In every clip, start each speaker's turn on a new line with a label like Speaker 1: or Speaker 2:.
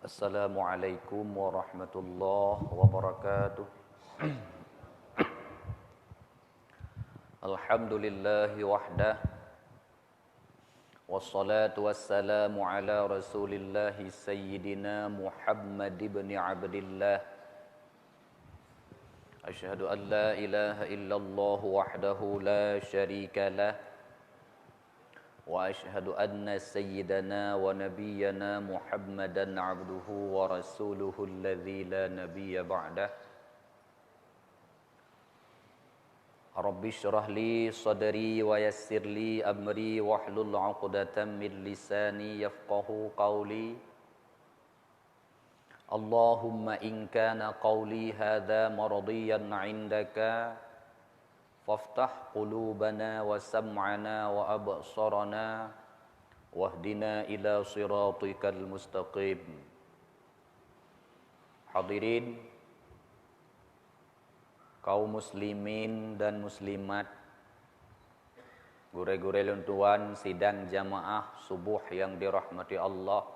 Speaker 1: Assalamualaikum warahmatullahi wabarakatuh. Alhamdulillahi wahdah. Wassalatu wassalamu ala rasulillahi sayyidina Muhammad ibn Abdillah. Asyhadu an la ilaha illallah wahdahu la syarika lah. Wa ashhadu anna sayyidana wa nabiyyana Muhammadan abduhu wa rasuluhu alladzi la nabiyya ba'dah. Rabbi shrah li sadri wa yassir li amri wahlul 'uqdatam min lisani yafqahu qawli. Allahumma in kana qawli hadza mardiyan 'indaka faftah qulubana wa sam'ana wa absarana wahdina ila siratikal mustaqim. Hadirin kaum muslimin dan muslimat, gure-gure luntuan sidang jamaah subuh yang dirahmati Allah.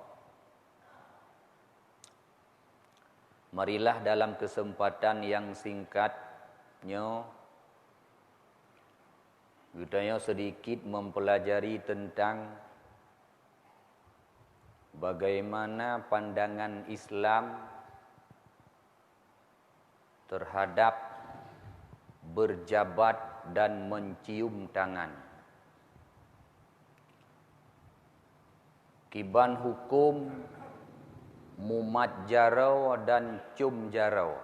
Speaker 1: Marilah dalam kesempatan yang singkatnya kita sedikit mempelajari tentang bagaimana pandangan Islam terhadap berjabat dan mencium tangan. Kiban hukum mumat jarau dan cium jarau.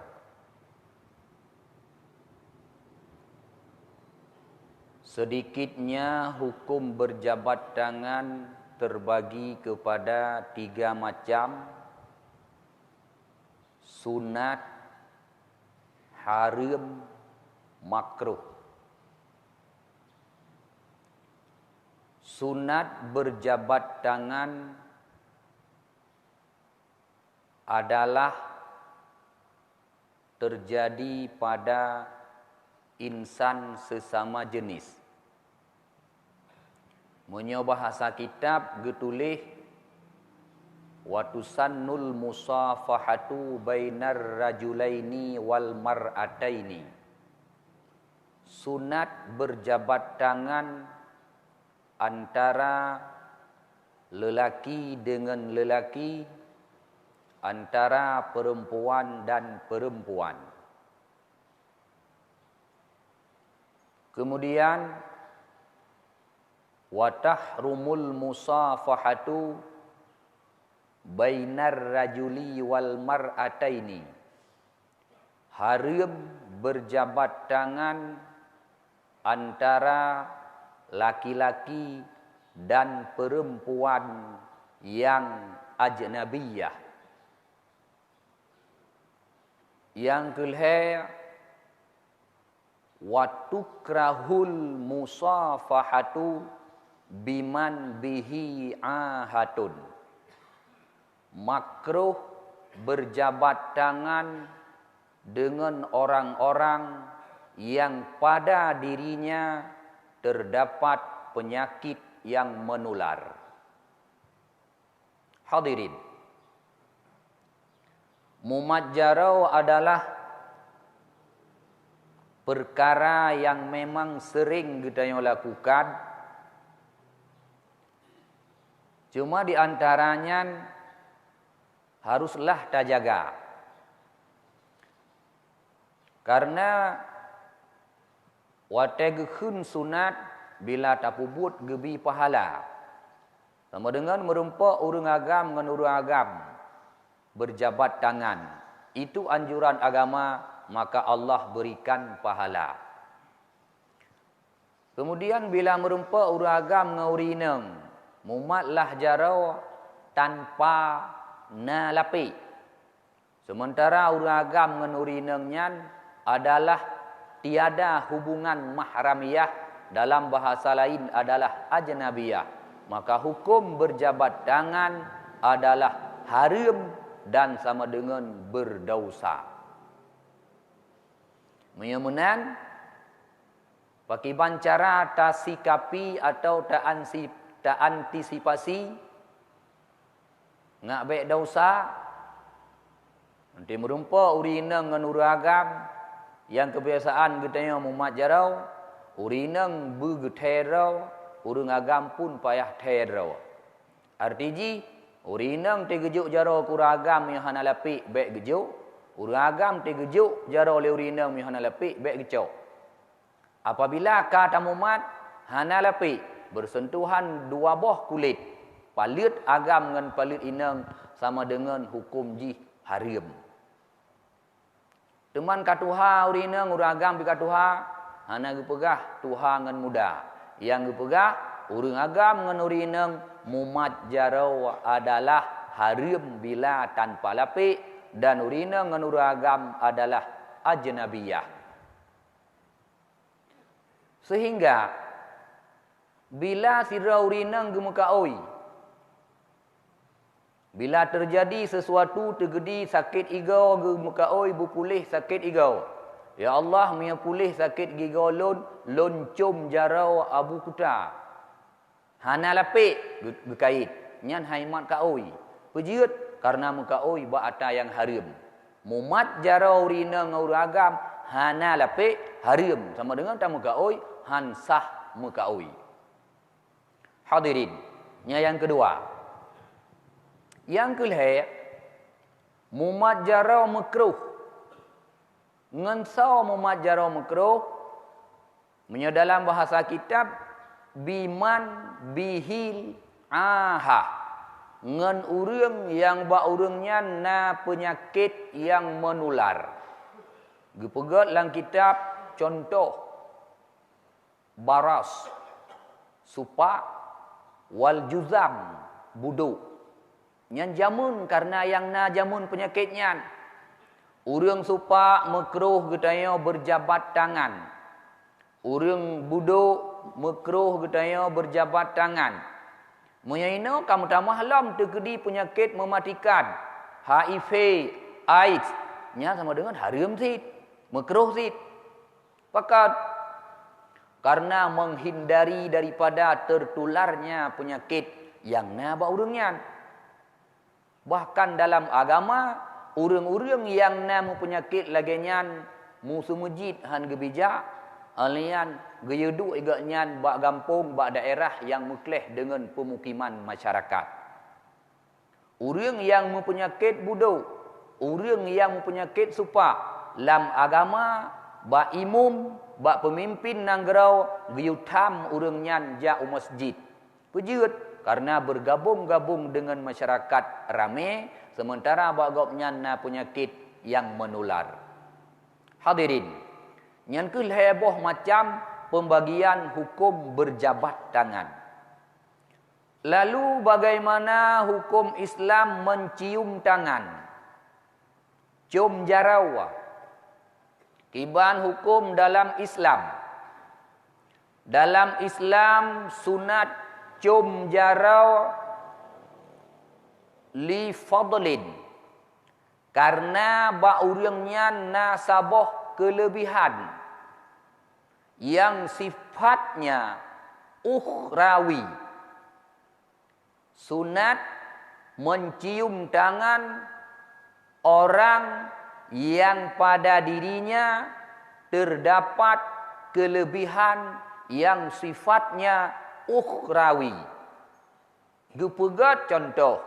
Speaker 1: Sedikitnya hukum berjabat tangan terbagi kepada 3 macam: sunat, haram, makruh. Sunat berjabat tangan adalah terjadi pada insan sesama jenis. Menyo bahasa kitab getulih wa tusannul musafahatu bainar rajulaini wal mar'ataini. Sunat berjabat tangan antara lelaki dengan lelaki, antara perempuan dan perempuan. Kemudian wa tahrumul musafahatu bainar rajuli wal mar'ataini. Haram berjabat tangan antara laki-laki dan perempuan yang ajnabiyah. Yang kelima, wa tukrahul musafahatu biman bihi ahadun. Makruh berjabat tangan dengan orang-orang yang pada dirinya terdapat penyakit yang menular. Hadirin, mumat jarau adalah perkara yang memang sering kita lakukan. Cuma di antaranya haruslah terjaga. Karena wateghun sunat bila tapubut gebi pahala. Sama dengan merempak urang agam dengan urang agam berjabat tangan. Itu anjuran agama, maka Allah berikan pahala. Kemudian bila merempak urang agam dengan urineng, mumatlah jarau tanpa nalapi. Sementara urang agam dengan urinengnya adalah tiada hubungan mahramiyah, dalam bahasa lain adalah ajnabiyah. Maka hukum berjabat tangan adalah haram dan sama dengan berdosa. Menyemunan pakiban cara tak sikapi atau tak antisipasi ngak baik dosa Nanti merumpa urinang dengan uragam yang kebiasaan getanya mumat jarau, urinang bergeterau, urang agam pun payah terau. Artinya urinang tegejuk jarau kuragam yang hana lapik baik gejuk, urang agam tegejuk jarau le urinang yang hana lapik baik gecok. Apabila kata mumat hana lapik bersentuhan dua buah kulit, palit agam dengan palit inang sama dengan hukum ji haram. Teman katuha urinang uragam bi katuha hana gepegah tuha ngan muda. Yang gepegah urang agam ngan urinang mumat jarau adalah haram bila tanpa lapik dan urinang ngan uragam adalah ajnabiyah. Sehingga bila sira urinang gemekaoi, bila terjadi sesuatu terjadi sakit igau gemekaoi berpulih sakit igau. Ya Allah mia pulih sakit igau lon cum jarau abu kuta. Hana lapik gekait nyan haimat kaoi. Pejiut karena mekaoi ba ata yang haram. Mumat jarau urinang uragam hana lapik haram sama dengan tamu kaoi han sah mekaoi. Hadirin, yang kedua. Yang kelih, mumat jarau makruh. Ngensau mumat jarau makruh, dalam bahasa kitab, biman bihil aha. Ngen urang yang ba urangnya na penyakit yang menular. Gepegat dalam kitab, contoh, baras, supak, wal juzam, buduk. Yang jamun karena yang na jamun penyakitnya. Urang supak makruh getanya berjabat tangan. Urang buduk makruh getanya berjabat tangan. Menyaina kamu tamah lam terjadi penyakit mematikan. HIV, AIDS. Nya sama dengan haram sid. Makruh sid. Pakat. Karena menghindari daripada tertularnya penyakit yang na ba urangnya. Bahkan dalam agama, urang-urang yang namu penyakit lagenyan musuh masjid han gebijak, alian geyedu iganyan bak gampung, bak daerah yang mukleh dengan pemukiman masyarakat. Urang yang mempenyakit buduk, urang yang mempenyakit supak, lam agama, bak imum, bak pemimpin nanggerau, geyutam urangnya ja masjid. Pejiut. Karena bergabung-gabung dengan masyarakat ramai, sementara bagopnya na penyakit yang menular. Hadirin, yang keliheboh macam pembagian hukum berjabat tangan. Lalu bagaimana hukum Islam mencium tangan? Cium jarau. Kiban hukum dalam Islam. Dalam Islam sunat cium jarau li fadlin karena ba urangnya nasabah kelebihan yang sifatnya ukhrawi. Sunat mencium tangan orang yang pada dirinya terdapat kelebihan yang sifatnya ukhrawi. Gepegat contoh,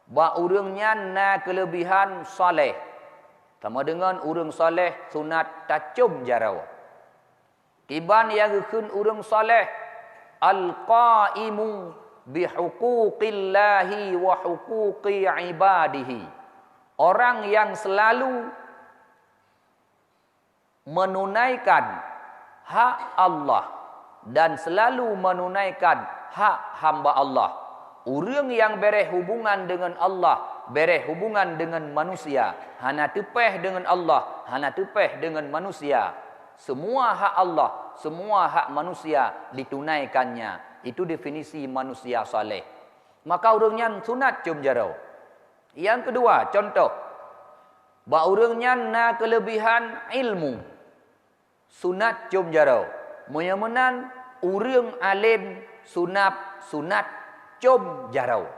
Speaker 1: ba urangnya na kelebihan soleh. Sama dengan urang soleh sunat tacum jarau. Kiban yang gekun urang soleh, al-qaimu bihuquqillahi wa huquqi ibadihi. Orang yang selalu menunaikan hak Allah dan selalu menunaikan hak hamba Allah. Urang yang bereh hubungan dengan Allah, bereh hubungan dengan manusia, hana tepeh dengan Allah, hana tepeh dengan manusia. Semua hak Allah, semua hak manusia ditunaikannya. Itu definisi manusia saleh. Maka urangnya sunat cium jarau. Yang kedua, contoh, ba urangnya na kelebihan ilmu. Sunat cium jarau. Menyamanan urang alim sunat cium jarau.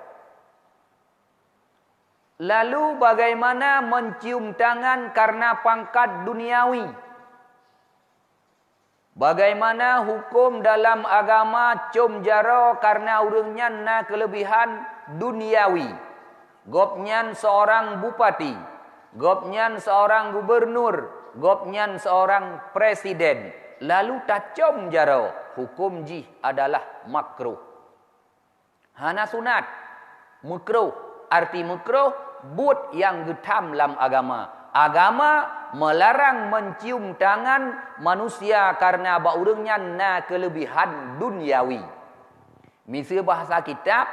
Speaker 1: Lalu bagaimana mencium tangan karena pangkat duniawi? Bagaimana hukum dalam agama cium jara karena urangnya na kelebihan duniawi? Gopnyan seorang bupati, gopnyan seorang gubernur, gopnyan seorang presiden. Lalu tak cium jara, hukum jih adalah makruh. Hana sunat, makruh. Arti makruh, but yang getam dalam agama. Agama melarang mencium tangan manusia karena baurangnya na kelebihan duniawi. Misal bahasa kitab,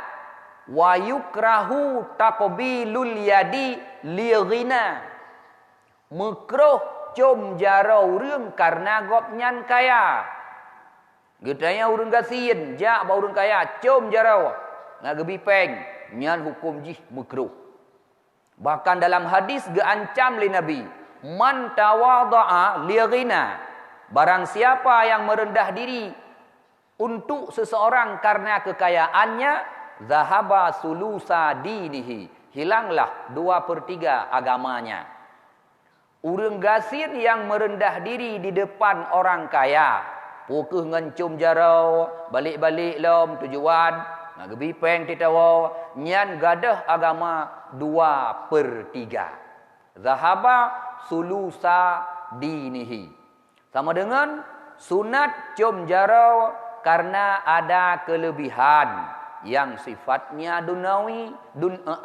Speaker 1: wa yukrahu taqbilul yadi li ghina. Makruh cium jara urang karena gopnyan kaya. Getanya urang gasin, jak ba urang kaya cium jara. Nak gebi peng, nyan hukum jih makruh. Bahkan dalam hadis geancam li Nabi, man tawadha'a li ghina. Barang siapa yang merendah diri untuk seseorang karena kekayaannya, zahaba sulusa dinihi. Hilanglah 2/3 agamanya. Urang gasir yang merendah diri di depan orang kaya, pukul ngencum jara, balik-balik lom tujuan, nak gebi peng titawa, nyan gadah agama 2/3. Zahaba sulusa dinihi. Sama dengan sunat cium jara karena ada kelebihan yang sifatnya dunawi,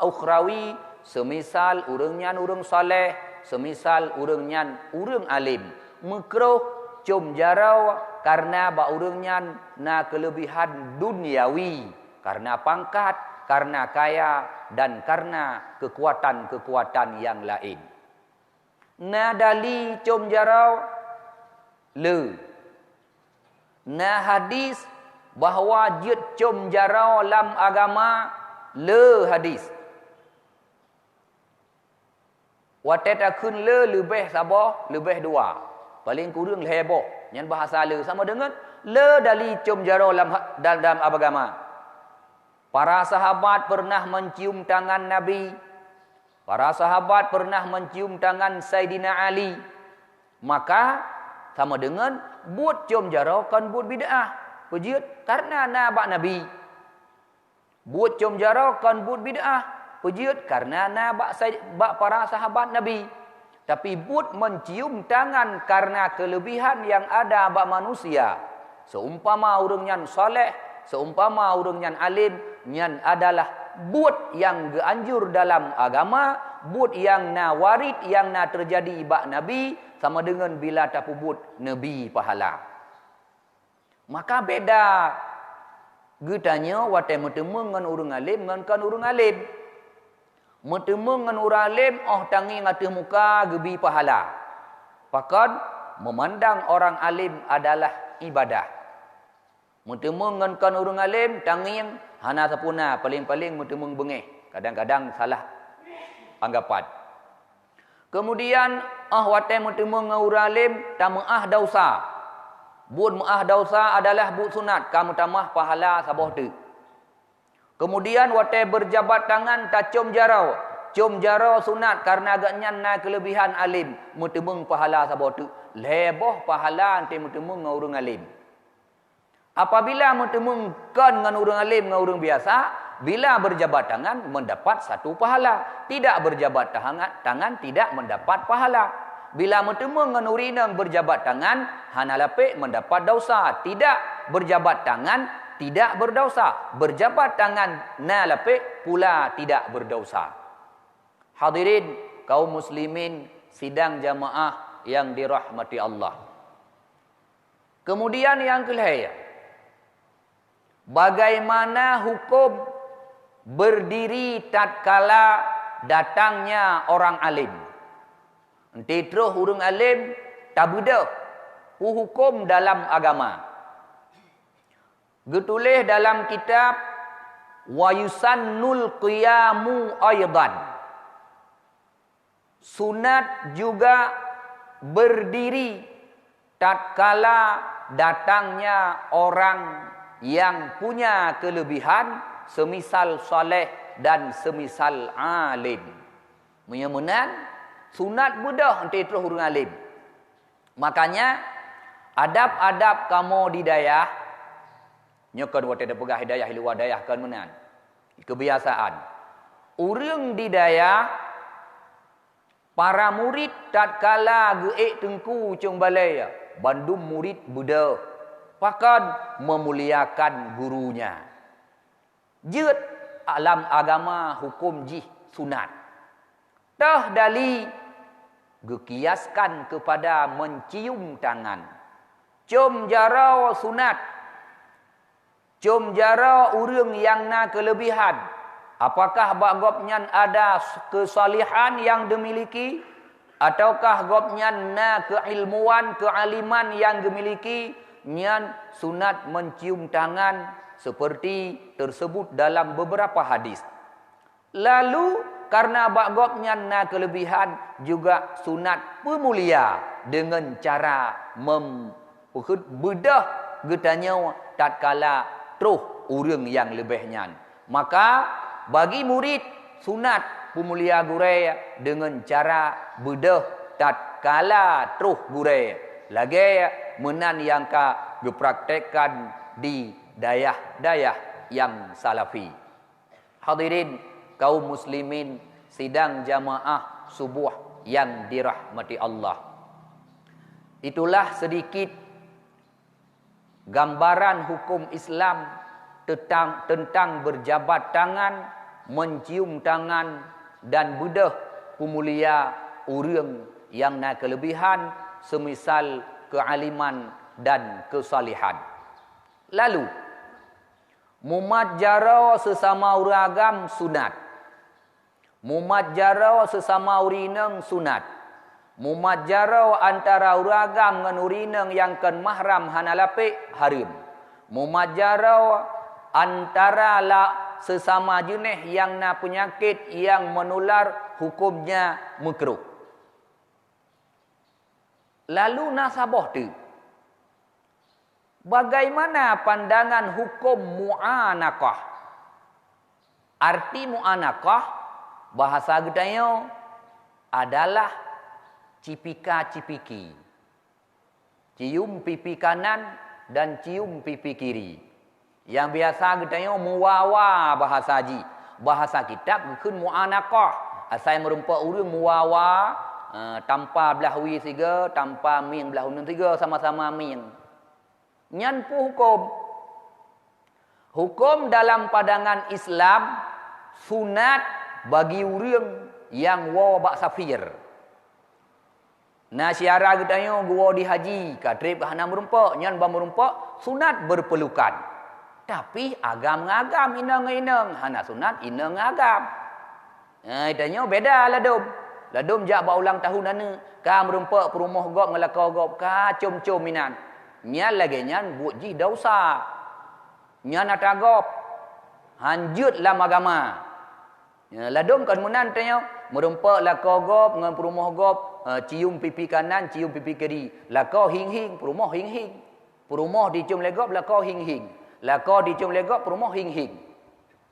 Speaker 1: ukhrawi, semisal urang nyan urang soleh, semisal urang nyan urang alim. Makruh cium jara karena ba urang nyan na kelebihan duniawi, karena pangkat, karena kaya, dan karena kekuatan-kekuatan yang lain. Na dali cium jara le. Na hadis bahawa jid cium jara dalam agama le hadis. Watet akun le lebih sabah, lebih dua. Paling kurang heboh. Yang bahasa le sama dengan le dali cium jara dalam agama. Para sahabat pernah mencium tangan Nabi. Para sahabat pernah mencium tangan Sayyidina Ali. Maka sama dengan buat cium jara kan buat bid'ah. Pejit karena nabak Nabi. Buat cium jara kan buat bid'ah. Pejit karena nabak para sahabat Nabi. Tapi buat mencium tangan karena kelebihan yang ada bak manusia. Seumpama urang nyan soleh, seumpama urang nyan alim, nyan adalah buat yang geanjur dalam agama, buat yang na warid, yang na terjadi bak Nabi, sama dengan bila tapu buat Nabi pahala. Maka beda getanya watai metemu ngan urang alim ngan kan urang alim. Metemu ngan urang alim oh tangi ngatih muka gebi pahala. Pakan memandang orang alim adalah ibadah. Metemu ngan kan urang alim tangi hana sapuna paling-paling metemu bengeh. Kadang-kadang salah anggapan. Kemudian watai metemu ngan urang alim tamaah dausa. Buat maah dausa adalah buat sunat. Kamu tamah pahala sabah tu. Kemudian watai berjabat tangan tak cium jara. Cium jara sunat karena agaknya na kelebihan alim. Mutemung pahala sabah tu. Leboh pahala nanti mutemung dengan orang alim. Apabila mutemung kan dengan orang alim dengan orang biasa, bila berjabat tangan mendapat satu pahala. Tidak berjabat tangan tidak mendapat pahala. Bila bertemu dengan urinang berjabat tangan, hana lapik mendapat dosa. Tidak berjabat tangan, tidak berdosa. Berjabat tangan, na lapik pula tidak berdosa. Hadirin kaum muslimin sidang jamaah yang dirahmati Allah. Kemudian yang kelihatan, bagaimana hukum berdiri tatkala datangnya orang alim. Nanti terus urang alim tak beda hukum dalam agama. Getulis dalam kitab wa yusannul qiyamu aidan. Sunat juga berdiri tatkala datangnya orang yang punya kelebihan semisal soleh dan semisal alim. Menyemunan sunat budah nanti terus urang alim. Makanya adab-adab kamu di dayah nyokan wate da pegah hidayah luar dayah kan menan. Kebiasaan. Urang di dayah para murid tatkala geek tengku cung balai bandum murid budak pakan memuliakan gurunya. Jeut alam agama hukum jih sunat. Tah dali gekiaskan kepada mencium tangan. Cium jara sunat. Cium jara urang yang na kelebihan. Apakah gopnyan ada kesalihan yang dimiliki? Ataukah gopnyan na keilmuan, kealiman yang dimiliki? Nyan sunat mencium tangan seperti tersebut dalam beberapa hadis. Lalu karena gopnyan na kelebihan juga sunat pemulia dengan cara bedah getanya tatkala truh urang yang lebihnya. Maka bagi murid sunat pemulia gurai dengan cara bedah tatkala truh gurai. Lagi menan yang ka gepraktekkan di dayah-dayah yang salafi. Hadirin kaum muslimin sidang jamaah subuh yang dirahmati Allah. Itulah sedikit gambaran hukum Islam tentang berjabat tangan, mencium tangan dan bedah pemulia urang yang na kelebihan semisal kealiman dan kesalihan. Lalu mumadjara sesama uragam sunat. Mumadjara sesama urineng sunat. Mumadjara antara uragam ngan urineng yang kan mahram hanalape harim. Mumadjara antara sesama jenis yang na penyakit yang menular hukumnya makruh. Lalu nasabah tu. Bagaimana pandangan hukum mu'anaqah? Arti mu'anaqah bahasa gedanya adalah cipika-cipiki. Cium pipi kanan dan cium pipi kiri. Yang biasa gedanya muwawa bahasa haji. Bahasa kitab bukan mu'anaqah. Asal merumpak urang muwawa tanpa belah wi tiga, tanpa ming belah unun tiga, sama-sama ming. Nyan pu hukum. Hukum dalam pandangan Islam sunat bagi urang yang wa bak safir. Nah syiara gedanya gua di haji, kadrib hana merumpak, nyan ba merumpak sunat berpelukan. Tapi agam ngagam inang-inang, hana sunat inang ngagam. Itanya beda ladum. Ladum jak ba ulang tahun ana, ka merumpak perumah gop ngelaka gop, ka cum-cum minan. Nyan lagi nyan buat ji dosa. Nyan atagop. Hanjut lam agama. Ladum kan munan tanya merumpak laka gop ngan perumah gop, cium pipi kanan, cium pipi kiri. Laka hing-hing, perumah hing-hing. Perumah dicium legop, laka hing-hing. Laka dicium legop, perumah hing-hing.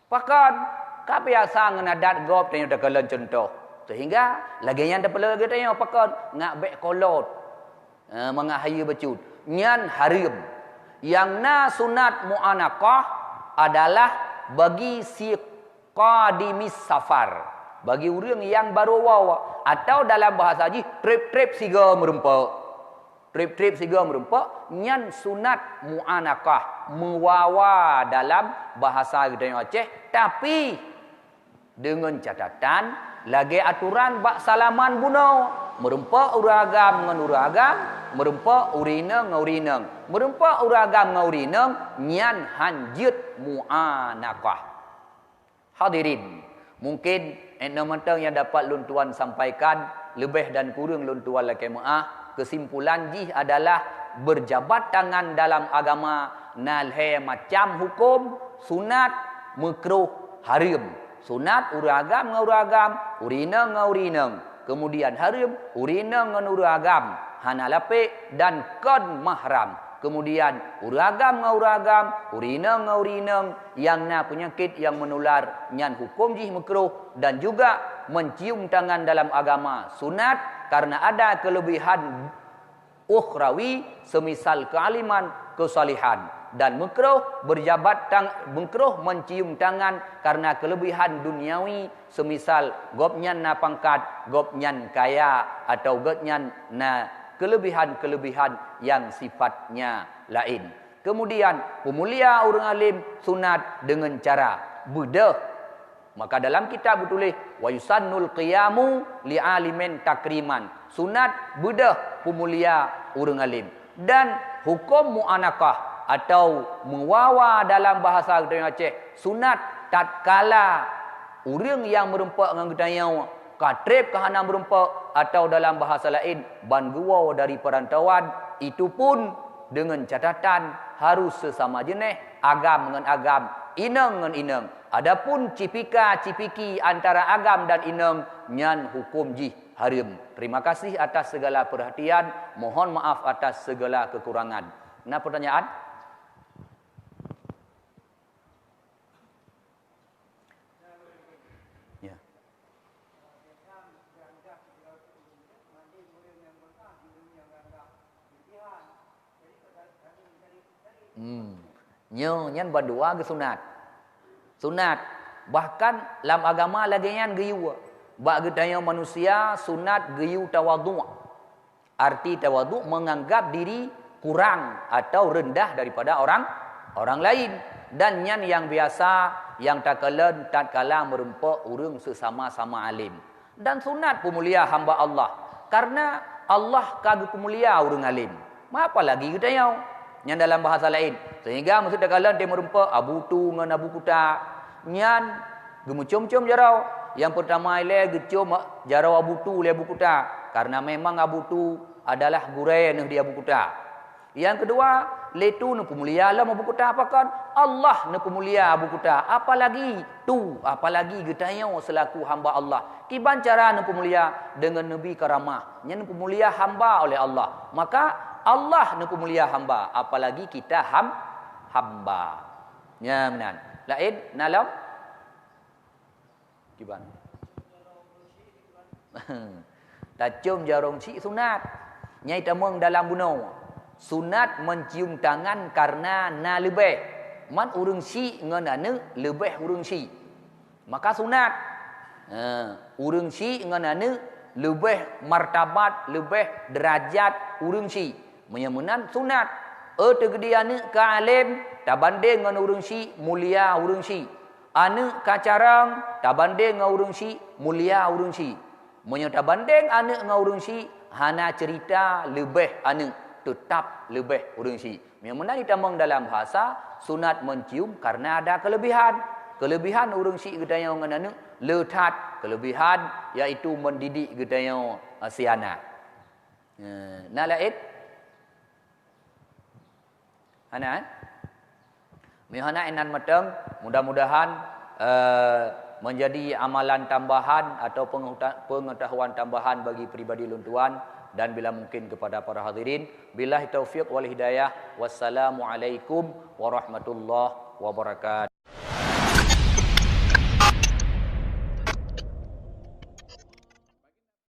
Speaker 1: Pakan ka biasa ngan adat gop tanya dakalan contoh. Sehingga lagi yang terpela lagi tanya pakan ngak bek kolot. Mengahaya becut. Nyan harim. Yang na sunat mu'anaqah adalah bagi si qadimis safar. Bagi orang yang baru wawa. Atau dalam bahasa haji, trip-trip siga merumpak. Trip-trip siga merumpak. Nyan sunat mu'anaqah. Mewawa dalam bahasa gedenya Aceh. Tapi dengan catatan lagi aturan bak salaman bunau. Merumpak uragam ngan uragam, merumpak urineng ngan urineng. Merumpak uragam ngan urineng, nyan hanjut mu'anaqah. Hadirin, mungkin enam-enam yang dapat lun tuan sampaikan, lebih dan kurang lun tuan laki maaf. Kesimpulan jih adalah berjabat tangan dalam agama nalhe macam hukum, sunat, makruh, harim. Sunat uragam ngan uragam, urineng ngan urineng. Kemudian harim, urineng ngan uragam, hanalape dan kon mahram. Kemudian uragam ngau uragam, urineng ngau urineng, yang na penyakit yang menular nyan hukum jih makruh, dan juga mencium tangan dalam agama sunat karena ada kelebihan ukhrawi semisal kealiman, kesalihan, dan makruh makruh mencium tangan karena kelebihan duniawi semisal gopnyan na pangkat, gopnyan kaya, atau gopnyan na kelebihan-kelebihan yang sifatnya lain. Kemudian pemulia orang alim sunat dengan cara bedah. Maka dalam kitab bertulis wa yusannul qiyamu li alimin takriman. Sunat bedah pemulia orang alim. Dan hukum muanakah atau mewawa dalam bahasa Gedayang Aceh, sunat tatkala orang yang merempak dengan Gedayang katrip kahana merempak, atau dalam bahasa lain banguwa dari perantauan, itu pun dengan catatan harus sesama jenis, agam dengan agam, ineng dengan ineng. Adapun cipika-cipiki antara agam dan ineng nyan hukum jih haram. Terima kasih atas segala perhatian, mohon maaf atas segala kekurangan. Nah, pertanyaan? Nyan berdua ke sunat. Sunat. Bahkan dalam agama lagi nyan geyu. Bak gedaya manusia sunat geyu tawadhu'. Arti tawadhu' menganggap diri kurang atau rendah daripada orang lain. Dan nyan yang biasa, yang tatkala merempak urang sesama-sama alim. Dan sunat pemulia hamba Allah. Karena Allah kagum pemulia urang alim. Apa lagi gedaya? Yang dalam bahasa lain. Sehingga maksud kalian dia merempak abu tu dengan abu kuta. Nyan gemucum-cum jarau. Yang pertama ile gecum jarau abu tu le abu kuta. Karena memang abu tu adalah gurai di abu kuta. Yang kedua, letu nu pemulia lah abu kuta apakan? Allah nu pemulia abu kuta. Apalagi tu, apalagi getayo selaku hamba Allah. Kiban cara nu pemulia dengan nabi karamah. Nyan pemulia hamba oleh Allah. Maka Allah nu pemulia hamba, apalagi kita hamba. Ya benar. Lain nalam kiban. Tacum jarong si sunat. Nyai tamung dalam buno. Sunat mencium tangan karena na lebih. Man urang si ngan anu lebih urang si. Maka sunat. Urang si ngan anu lebih martabat, lebih derajat urang si. Menyemunan sunat. Tegedi ane ka alim tabanding dengan urang si mulia urang si. Ane ka carang tabanding dengan urang si mulia urang si. Menyo tabanding ane dengan urang si hana cerita lebih ane tetap lebih urang si. Menyemunan ditambang dalam bahasa sunat mencium karena ada kelebihan. Kelebihan urang si gedaya dengan ane letat, kelebihan iaitu mendidik gedaya si anak. Nah lain Hana, mihana enan matang, mudah-mudahan menjadi amalan tambahan atau pengetahuan tambahan bagi pribadi luntuan dan bila mungkin kepada para hadirin. Billahi taufiq wal hidayah. Wassalamualaikum warahmatullahi wabarakatuh.